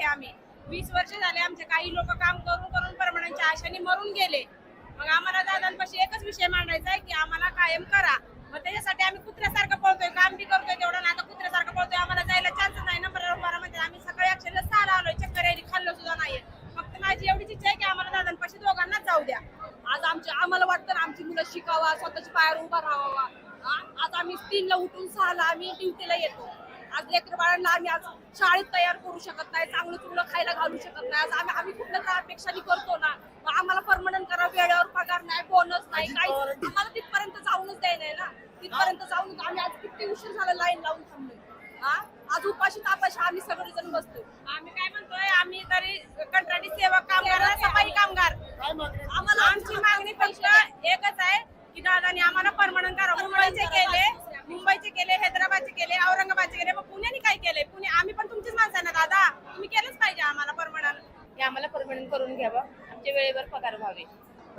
आम्ही 20 वर्ष झाले आमचे काही लोक काम करून करून परमनंटच्या आशेने मरून गेले. मग आम्हाला दादांपाशी एकच विषय मांडायचा आहे की आम्हाला कायम करा. मग त्याच्यासाठी आम्ही कुत्र्यासारखं पळतोय, काम बी करतोय तेवढं ना, आता कुत्र्यासारखं पळतोय. आम्हाला जायला चान्स नाही, नंबर बारा म्हणजे आम्ही सकाळी ऍक्शनला 6ला आलोय, चक्कर यायली, खाल्लं सुद्धा नाहीये. फक्त माझी एवढीच इच्छा आहे की आम्हाला दादांपाशी दोघांनाच जाऊ द्या. आज आम्हाला वाटतं ना आमची मुलं शिकावा, स्वतःच्या पायावर उभा राहावा. आज आम्ही 3ला उठून 6ला आम्ही ड्युटीला येतो. आज लेकर बाळांना आम्ही आज शाळेत तयार करू शकत नाही, चांगलं चुंगलं खायला घालू शकत नाही. आज आम्ही कुठल्या तर अपेक्षाने करतो ना, मग आम्हाला परमनंट करा, वेळेवर पगार नाही, बोनस नाही, काही आम्हाला तिथपर्यंत जाऊनच द्याय नाही ना. तिथपर्यंत जाऊन आम्ही आज किती उशीर झाला लाईन लावून थांबलोय. आज उपाशी तापाशी आम्ही सगळेजण बसतो. आम्ही काय म्हणतोय, आम्ही तरी कंत्राटी सेवक कामगार, सफाई कामगार, आम्हाला आमची मागणी फक्त एकच आहे की दादानी आम्हाला परमनंट करा. मुंबईचे केले, हैदराबादचे केले, औरंगाबादचे केले, मग पुण्याने काय केले? पुणे आम्ही पण तुमचीच माणसं ना दादा, तुम्ही केलंच पाहिजे आम्हाला परमनंट. आम्हाला परमनंट करून घ्यावं, आमच्या वेळेवर पगार व्हावे.